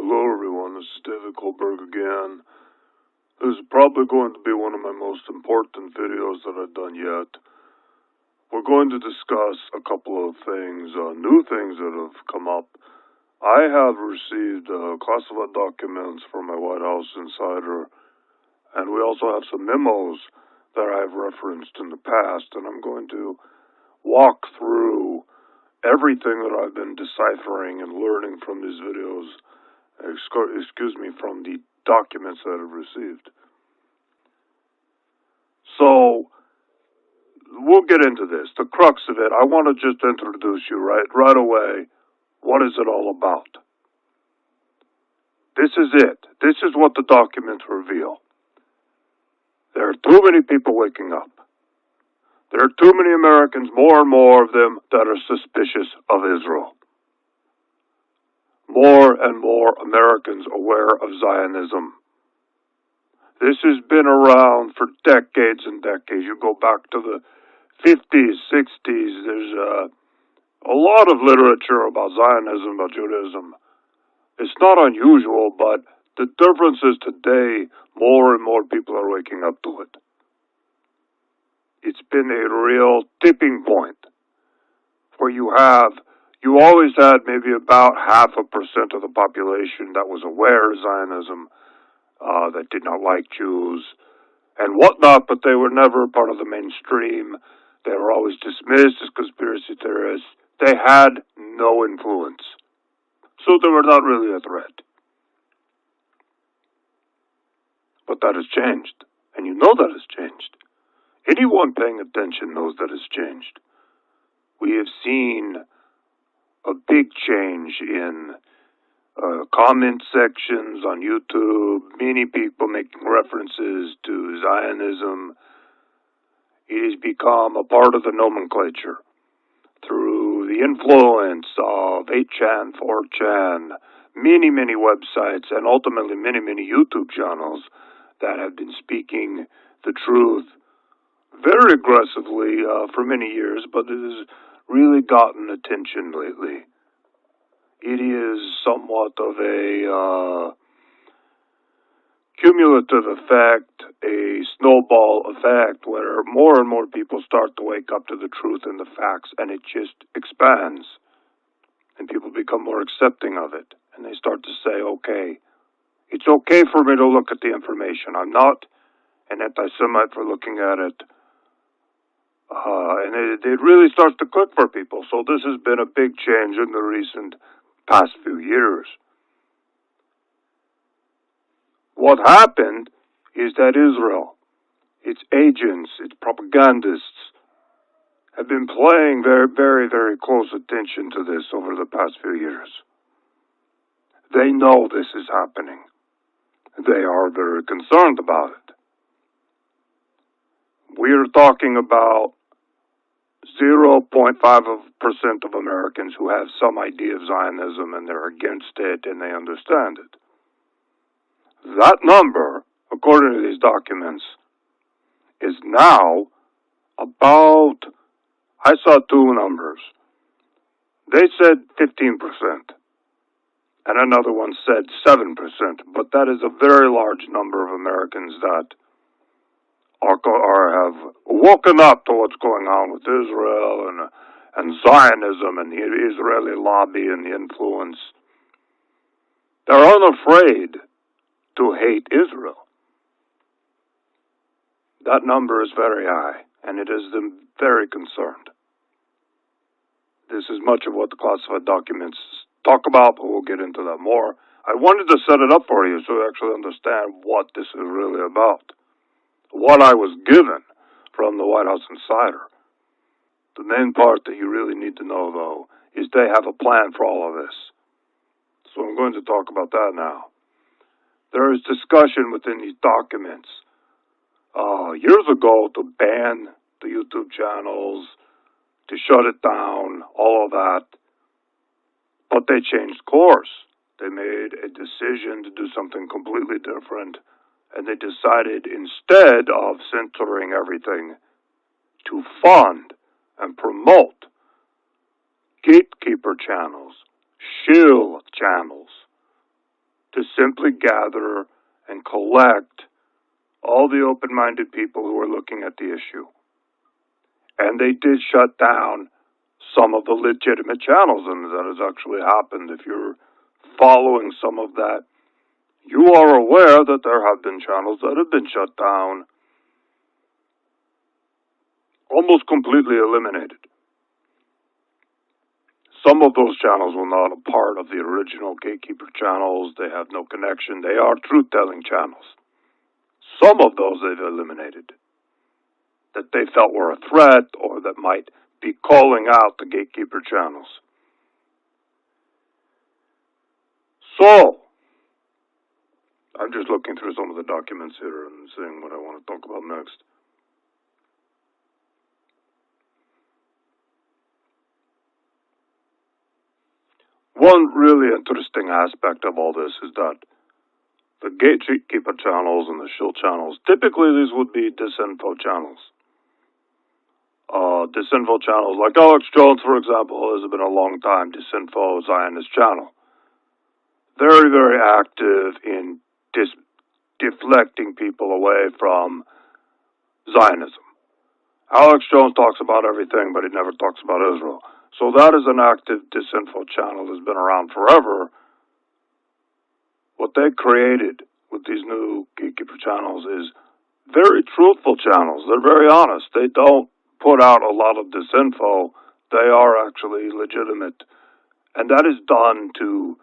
Hello everyone, this is David Goldberg again. This is probably going to be one of my most important videos that I've done yet. We're going to discuss a couple of things, new things that have come up. I have received classified documents from my White House insider, and we also have some memos that I've referenced in the past, and I'm going to walk through everything that I've been deciphering and learning from these videos, from the documents that I've received. So, we'll get into this. The crux of it, I want to just introduce you right away. What is it all about? This is it. This is what the documents reveal. There are too many people waking up. There are too many Americans, more and more of them, that are suspicious of Israel. More and more Americans aware of Zionism. This has been around for decades and decades. You go back to the 50s, 60s, there's a lot of literature about Zionism, about Judaism. It's not unusual, but the difference is today, more and more people are waking up to it. It's been a real tipping point where you always had maybe about 0.5% of the population that was aware of Zionism, that did not like Jews and whatnot, but they were never part of the mainstream. They were always dismissed as conspiracy theorists. They had no influence. So they were not really a threat. But that has changed. And you know that has changed. Anyone paying attention knows that has changed. We have seen a big change in comment sections on YouTube, many people making references to Zionism. It has become a part of the nomenclature through the influence of 8chan, 4chan, many websites, and ultimately many YouTube channels that have been speaking the truth very aggressively for many years, but it has really gotten attention lately. It is somewhat of a cumulative effect, a snowball effect, where more and more people start to wake up to the truth and the facts, and it just expands. And people become more accepting of it. And they start to say, okay, it's okay for me to look at the information. I'm not an anti-Semite for looking at it. And it really starts to click for people. So this has been a big change in the recent past few years. What happened is that Israel, its agents, its propagandists, have been paying very close attention to this over the past few years. They know this is happening. They are very concerned about it. We are talking about 0.5% of Americans who have some idea of Zionism and they're against it and they understand it. That number, according to these documents, is now about, I saw two numbers. They said 15%, and another one said 7%, but that is a very large number of Americans that have woken up to what's going on with Israel and Zionism and the Israeli lobby and the influence. They're unafraid to hate Israel. That number is very high, and it has them very concerned. This is much of what the classified documents talk about, but we'll get into that more. I wanted to set it up for you so you actually understand what this is really about. What I was given from the White House insider. The main part that you really need to know, though, is they have a plan for all of this. So I'm going to talk about that now. There is discussion within these documents years ago to ban the YouTube channels, to shut it down, all of that. But they changed course. They made a decision to do something completely different. And they decided, instead of censoring everything, to fund and promote gatekeeper channels, shield channels, to simply gather and collect all the open-minded people who are looking at the issue. And they did shut down some of the legitimate channels, and that has actually happened. If you're following some of that, you are aware that there have been channels that have been shut down, almost completely eliminated. Some of those channels were not a part of the original gatekeeper channels. They have no connection. They are truth-telling channels. Some of those they've eliminated that they felt were a threat or that might be calling out the gatekeeper channels. So, I'm just looking through some of the documents here and seeing what I want to talk about next. One really interesting aspect of all this is that the gatekeeper channels and the shield channels, typically these would be disinfo channels. Disinfo channels, like Alex Jones, for example, has been a long time disinfo Zionist channel. Very, very active in deflecting people away from Zionism. Alex Jones talks about everything, but he never talks about Israel. So that is an active disinfo channel that's been around forever. What they created with these new gatekeeper channels is very truthful channels. They're very honest. They don't put out a lot of disinfo. They are actually legitimate. And that is done to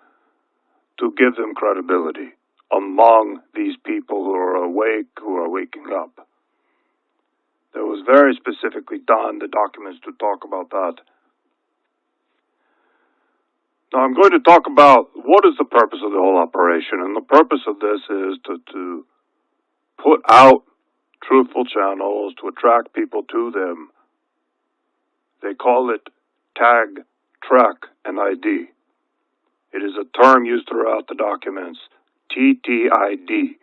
give them credibility among these people who are awake, who are waking up. There was very specifically done, the documents to talk about that. Now I'm going to talk about what is the purpose of the whole operation, and the purpose of this is to put out truthful channels, to attract people to them. They call it tag, track, and ID. It is a term used throughout the documents, TTID.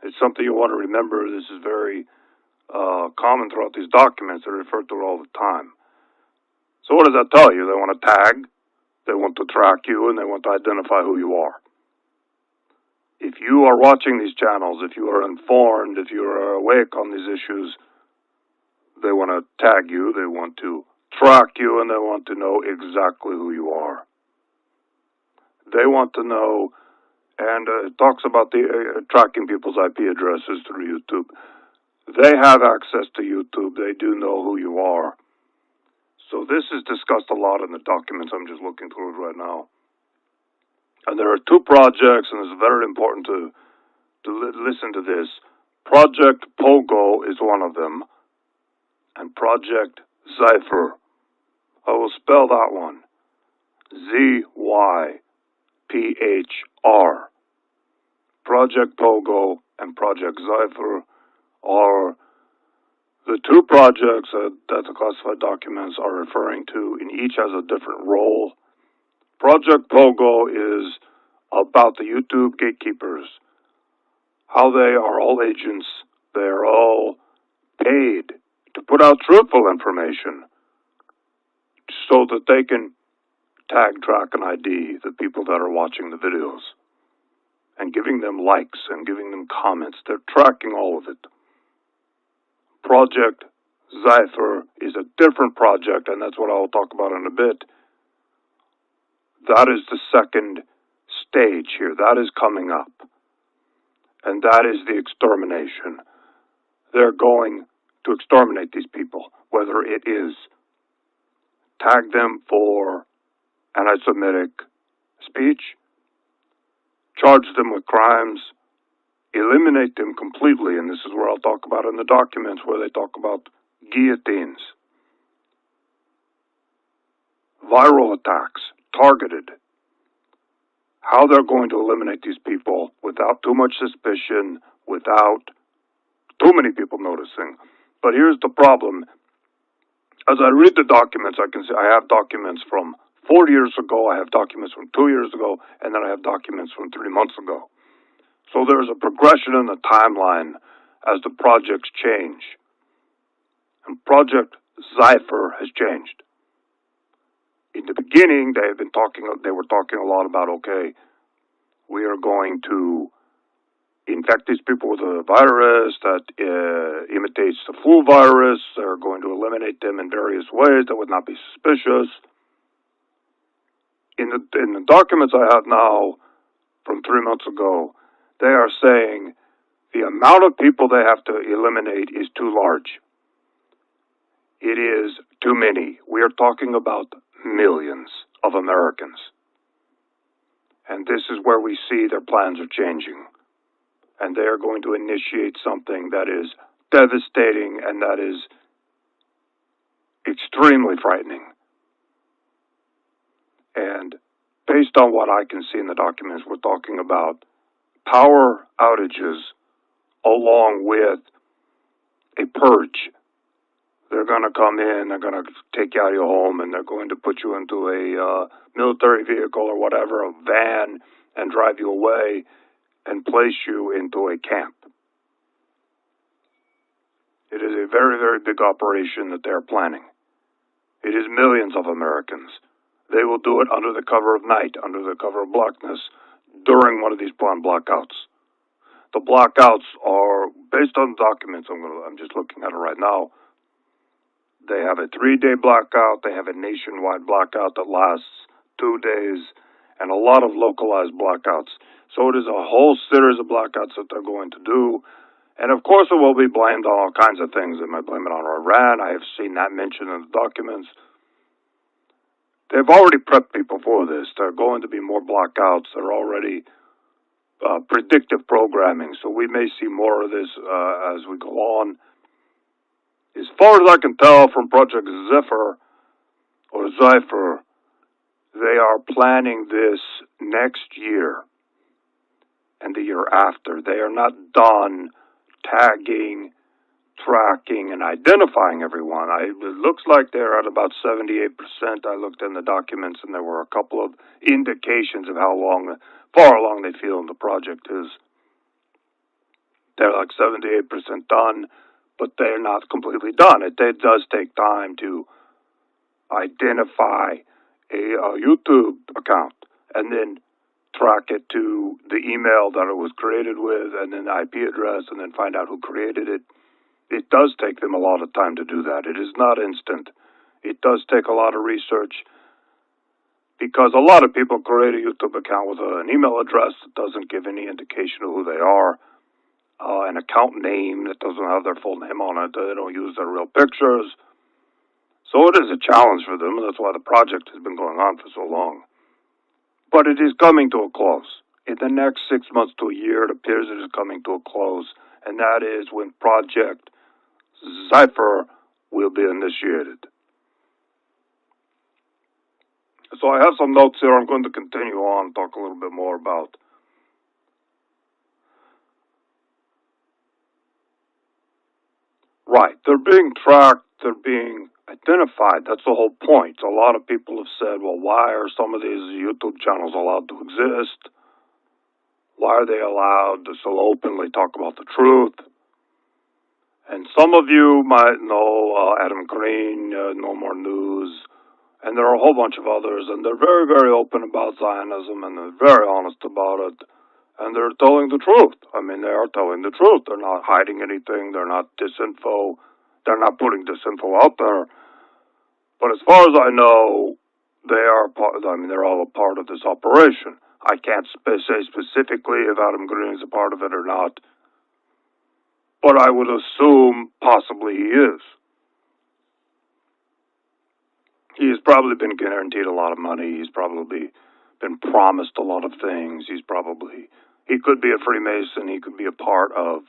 It's something you want to remember. This is very common throughout these documents. They're referred to it all the time. So what does that tell you? They want to tag, they want to track you, and they want to identify who you are. If you are watching these channels, if you are informed, if you are awake on these issues, they want to tag you, they want to track you, and they want to know exactly who you are. They want to know, and it talks about the tracking people's IP addresses through YouTube. They have access to YouTube. They do know who you are. So this is discussed a lot in the documents. I'm just looking through it right now. And there are two projects, and it's very important to listen to this. Project POGO is one of them, and Project ZYPHR. I will spell that one. ZYPHR. Project POGO and Project ZYPHR are the two projects that the classified documents are referring to, and each has a different role. Project POGO is about the YouTube gatekeepers, how they are all agents. They are all paid to put out truthful information so that they can tag, track, and ID the people that are watching the videos and giving them likes and giving them comments. They're tracking all of it. Project ZYPHR is a different project, and that's what I'll talk about in a bit. That is the second stage here. That is coming up. And that is the extermination. They're going to exterminate these people, whether it is tag them for anti-Semitic speech, charge them with crimes, eliminate them completely, and this is where I'll talk about in the documents where they talk about guillotines, viral attacks, targeted, how they're going to eliminate these people without too much suspicion, without too many people noticing. But here's the problem. As I read the documents, I can see I have documents from 4 years ago, I have documents from 2 years ago, and then I have documents from 3 months ago. So there's a progression in the timeline as the projects change. And Project ZYPHR has changed. In the beginning, they were talking a lot about, okay, We are going to infect these people with a virus that imitates the flu virus. They're going to eliminate them in various ways that would not be suspicious. In the documents I have now from 3 months ago, they are saying the amount of people they have to eliminate is too large. It is too many. We are talking about millions of Americans. And this is where we see their plans are changing. And they are going to initiate something that is devastating and that is extremely frightening. And based on what I can see in the documents, we're talking about power outages along with a purge. They're going to come in, they're going to take you out of your home, and they're going to put you into a military vehicle or whatever, a van, and drive you away and place you into a camp. It is a very, very big operation that they're planning. It is millions of Americans. They will do it under the cover of night, under the cover of blackness, during one of these planned blackouts. The blackouts are, based on documents, I'm just looking at it right now, they have a 3-day blackout, they have a nationwide blackout that lasts 2 days, and a lot of localized blackouts. So it is a whole series of blackouts that they're going to do. And of course it will be blamed on all kinds of things. They might blame it on Iran. I have seen that mentioned in the documents. They've already prepped people for this. There are going to be more blackouts. They're already predictive programming. So we may see more of this as we go on. As far as I can tell from Project ZYPHR, or ZYPHR, they are planning this next year and the year after. They are not done tagging, tracking, and identifying everyone. It looks like they're at about 78%. I looked in the documents, and there were a couple of indications of far along they feel the project is. They're like 78% done, but they're not completely done. It does take time to identify a YouTube account and then track it to the email that it was created with and then the IP address and then find out who created it. It does take them a lot of time to do that. It is not instant. It does take a lot of research because a lot of people create a YouTube account with an email address that doesn't give any indication of who they are, an account name that doesn't have their full name on it. They don't use their real pictures. So it is a challenge for them, and that's why the project has been going on for so long. But it is coming to a close. In the next 6 months to a year, it appears it is coming to a close, and that is when Project ZYPHR will be initiated. So I have some notes here. I'm going to continue on, talk a little bit more about right. They're being tracked. They're being identified. That's the whole point. A lot of people have said, well, why are some of these YouTube channels allowed to exist? Why are they allowed to so openly talk about the truth? And some of you might know Adam Green, No More News, and there are a whole bunch of others, and they're very, very open about Zionism, and they're very honest about it, and they're telling the truth. I mean, they are telling the truth. They're not hiding anything. They're not disinfo. They're not putting disinfo out there. But as far as I know, they're all a part of this operation. I can't say specifically if Adam Green is a part of it or not, but I would assume possibly he is. He has probably been guaranteed a lot of money. He's probably been promised a lot of things. He could be a Freemason. He could be a part of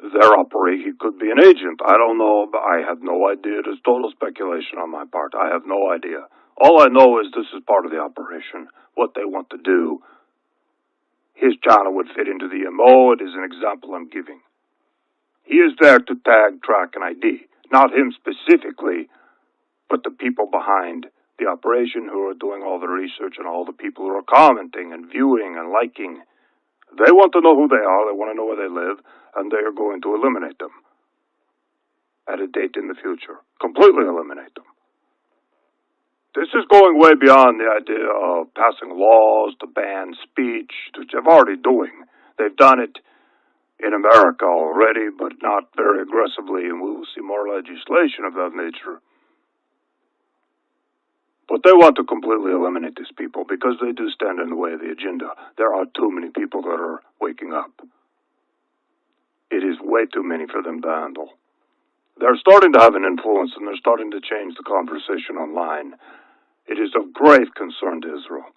their operation. He could be an agent. I don't know. I have no idea. It is total speculation on my part. I have no idea. All I know is this is part of the operation, what they want to do. His channel would fit into the MO. It is an example I'm giving. He is there to tag, track, and ID. Not him specifically, but the people behind the operation who are doing all the research and all the people who are commenting and viewing and liking. They want to know who they are. They want to know where they live, and they are going to eliminate them at a date in the future. Completely eliminate them. This is going way beyond the idea of passing laws to ban speech, which they're already doing. They've done it in America already, but not very aggressively, and we will see more legislation of that nature. But they want to completely eliminate these people because they do stand in the way of the agenda. There are too many people that are waking up. It is way too many for them to handle. They're starting to have an influence, and they're starting to change the conversation online. It is of grave concern to Israel.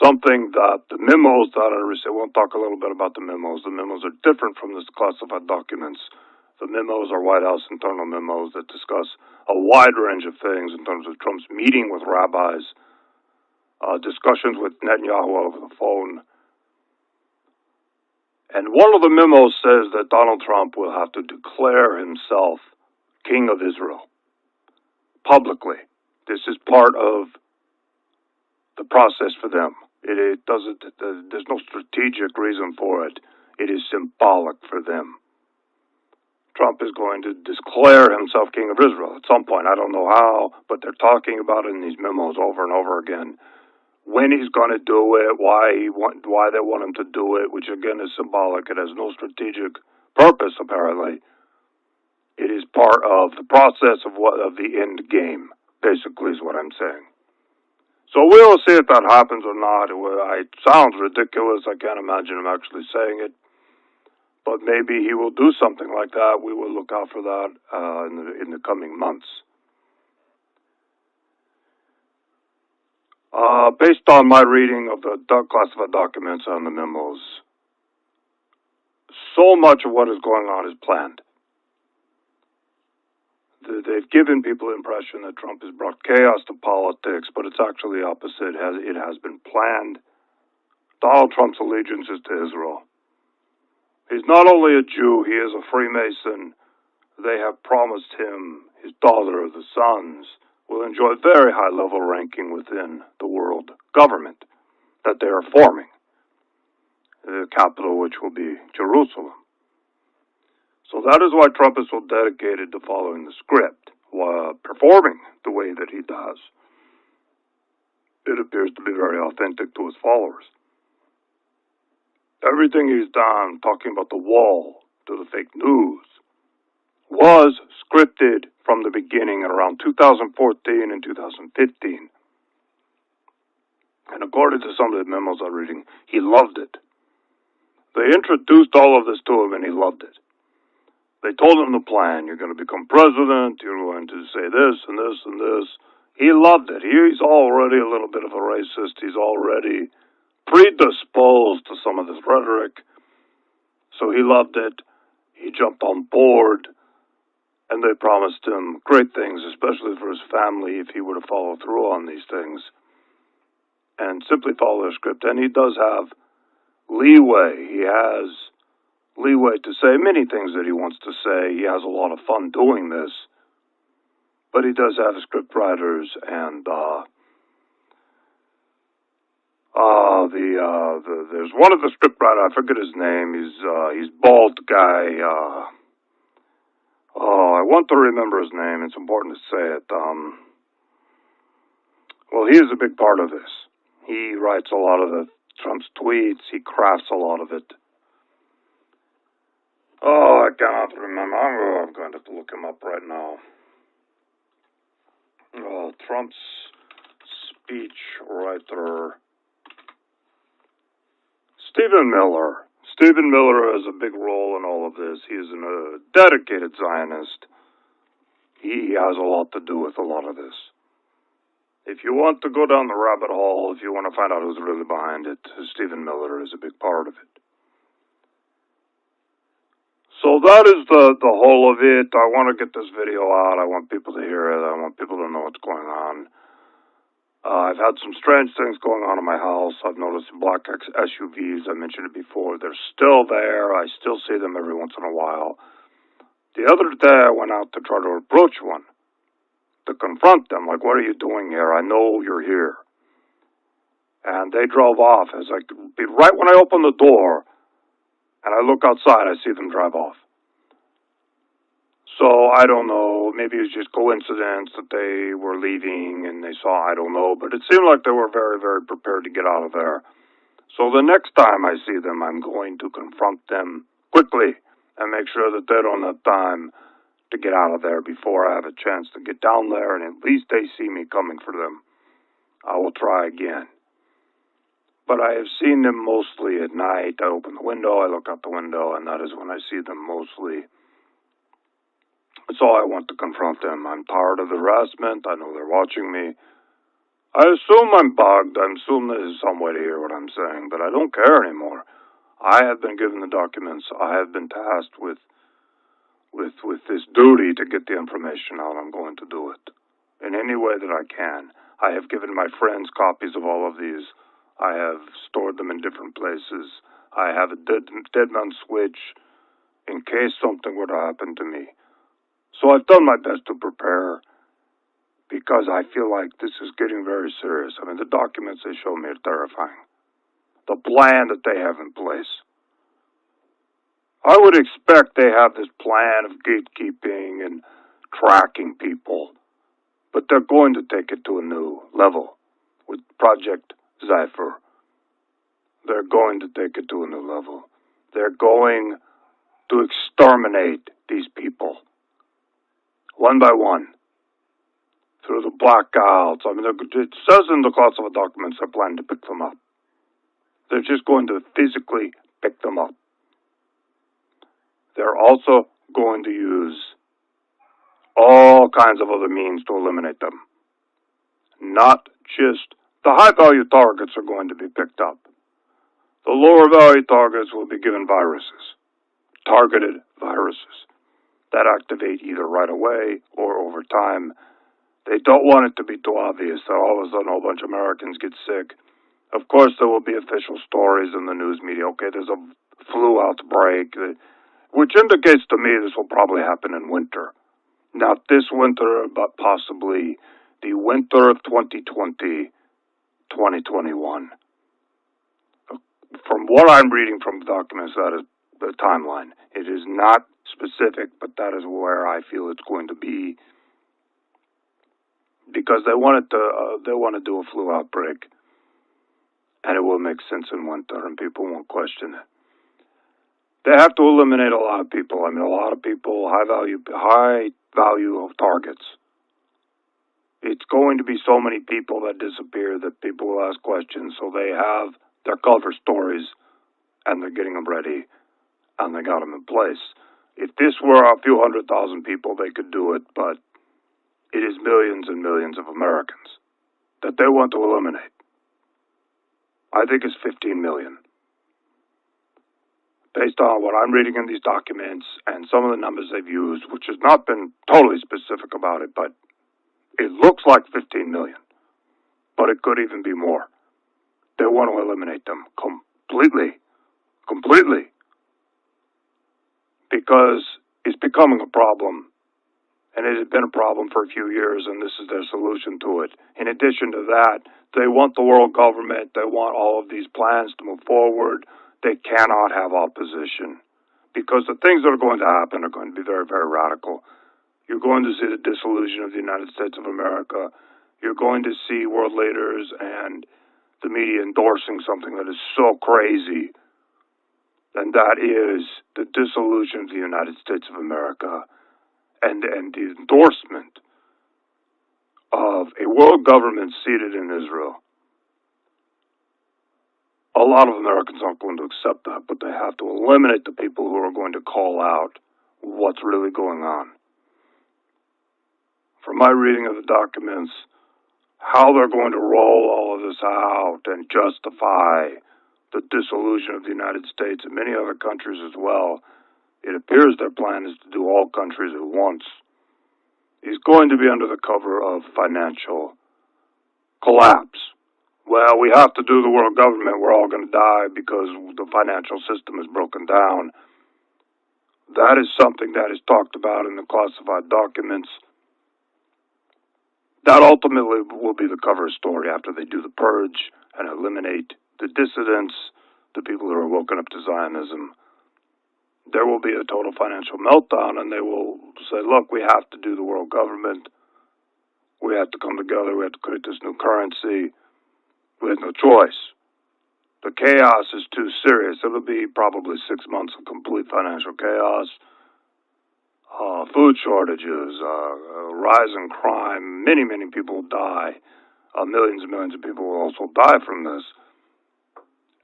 Something that the memos that I received, we'll talk a little bit about the memos. The memos are different from the classified documents. The memos are White House internal memos that discuss a wide range of things in terms of Trump's meeting with rabbis, discussions with Netanyahu over the phone. And one of the memos says that Donald Trump will have to declare himself King of Israel publicly. This is part of the process for them. It doesn't. There's no strategic reason for it. It is symbolic for them. Trump is going to declare himself King of Israel at some point. I don't know how, but they're talking about it in these memos over and over again. When he's going to do it, why they want him to do it, which again is symbolic. It has no strategic purpose apparently. It is part of the process of the end game, basically, is what I'm saying. So we'll see if that happens or not. It sounds ridiculous. I can't imagine him actually saying it. But maybe he will do something like that. We will look out for that in the coming months. Based on my reading of the classified documents and the memos, so much of what is going on is planned. They've given people the impression that Trump has brought chaos to politics, but it's actually the opposite. It has been planned. Donald Trump's allegiance is to Israel. He's not only a Jew, he is a Freemason. They have promised him, his daughter, the sons, will enjoy very high-level ranking within the world government that they are forming, the capital which will be Jerusalem. So that is why Trump is so dedicated to following the script, while performing the way that he does. It appears to be very authentic to his followers. Everything he's done, talking about the wall to the fake news, was scripted from the beginning at around 2014 and 2015. And according to some of the memos I'm reading, he loved it. They introduced all of this to him and he loved it. They told him the plan. You're going to become president. You're going to say this and this and this. He loved it. He's already a little bit of a racist. He's already predisposed to some of this rhetoric. So he loved it. He jumped on board. And they promised him great things, especially for his family, if he were to follow through on these things and simply follow their script. And he does have leeway. He has leeway to say many things that he wants to say. He has a lot of fun doing this. But he does have script writers, and there's one of the script writers, I forget his name. He's bald guy. I want to remember his name. It's important to say it. Well, he is a big part of this. He writes a lot of Trump's tweets. He crafts a lot of it. Oh, I cannot remember. I'm going to have to look him up right now. Trump's speech writer. Stephen Miller. Stephen Miller has a big role in all of this. He is a dedicated Zionist. He has a lot to do with a lot of this. If you want to go down the rabbit hole, if you want to find out who's really behind it, Stephen Miller is a big part of it. So that is the whole of it. I want to get this video out. I want people to hear it. I want people to know what's going on. I've had some strange things going on in my house. I've noticed black SUVs. I mentioned it before. They're still there. I still see them every once in a while. The other day, I went out to try to approach one, to confront them. Like, what are you doing here? I know you're here. And they drove off. As right when I opened the door, and I look outside, I see them drive off. So I don't know, maybe it was just coincidence that they were leaving and they saw, I don't know, but it seemed like they were very, very prepared to get out of there. So the next time I see them, I'm going to confront them quickly and make sure that they don't have time to get out of there before I have a chance to get down there, and at least they see me coming for them. I will try again. But I have seen them mostly at night. I open the window, I look out the window, and that is when I see them mostly. So I want to confront them. I'm tired of the harassment. I know they're watching me. I assume I'm bugged. I assume there's some way to hear what I'm saying, but I don't care anymore. I have been given the documents. I have been tasked with this duty to get the information out. I'm going to do it in any way that I can. I have given my friends copies of all of these. I have stored them in different places. I have a dead man switch in case something were to happen to me. So I've done my best to prepare because I feel like this is getting very serious. I mean, the documents they show me are terrifying. The plan that they have in place. I would expect they have this plan of gatekeeping and tracking people, but they're going to take it to a new level with Project ZYPHR. They're going to take it to a new level. They're going to exterminate these people, one by one, through the blackouts. I mean, it says in the classified documents they plan to pick them up. They're just going to physically pick them up. They're also going to use all kinds of other means to eliminate them. Not just the high-value targets are going to be picked up. The lower-value targets will be given viruses, targeted viruses, that activate either right away or over time. They don't want it to be too obvious that all of a sudden a whole bunch of Americans get sick. Of course, there will be official stories in the news media. Okay, there's a flu outbreak, which indicates to me this will probably happen in winter. Not this winter, but possibly the winter of 2020, 2021. From what I'm reading from the documents, that is the timeline. It is not specific, but that is where I feel it's going to be, because they want to do a flu outbreak, and it will make sense in winter, and people won't question it. They have to eliminate a lot of people. I mean, a lot of people, high value of targets. It's going to be so many people that disappear that people will ask questions, so they have their cover stories, and they're getting them ready, and they got them in place. If this were a few 100,000 people, they could do it, but it is millions and millions of Americans that they want to eliminate. I think it's 15 million. Based on what I'm reading in these documents and some of the numbers they've used, which has not been totally specific about it, but it looks like 15 million. But it could even be more. They want to eliminate them completely. Because it's becoming a problem. And it has been a problem for a few years, and this is their solution to it. In addition to that, they want the world government, they want all of these plans to move forward. They cannot have opposition, because the things that are going to happen are going to be very, very radical. You're going to see the dissolution of the United States of America. You're going to see world leaders and the media endorsing something that is so crazy, and that is the dissolution of the United States of America and the endorsement of a world government seated in Israel. A lot of Americans aren't going to accept that, but they have to eliminate the people who are going to call out what's really going on. From my reading of the documents, how they're going to roll all of this out and justify the dissolution of the United States and many other countries as well, it appears their plan is to do all countries at once. It's going to be under the cover of financial collapse. Well, we have to do the world government. We're all going to die because the financial system is broken down. That is something that is talked about in the classified documents. That ultimately will be the cover story after they do the purge and eliminate the dissidents, the people who are woken up to Zionism. there will be a total financial meltdown, and they will say, look, we have to do the world government. We have to come together. We have to create this new currency. We have no choice. The chaos is too serious. It'll be probably 6 months of complete financial chaos, food shortages, rise in crime. Many, many people will die. Millions and millions of people will also die from this.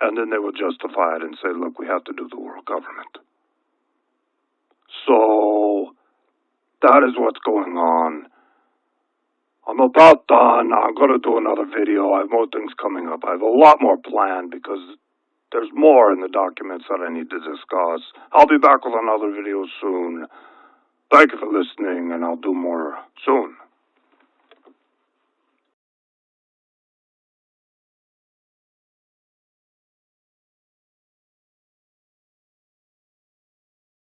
And then they will justify it and say, look, we have to do the world government. So that is what's going on. I'm about done. I'm going to do another video. I have more things coming up. I have a lot more planned because there's more in the documents that I need to discuss. I'll be back with another video soon. Thank you for listening, and I'll do more soon.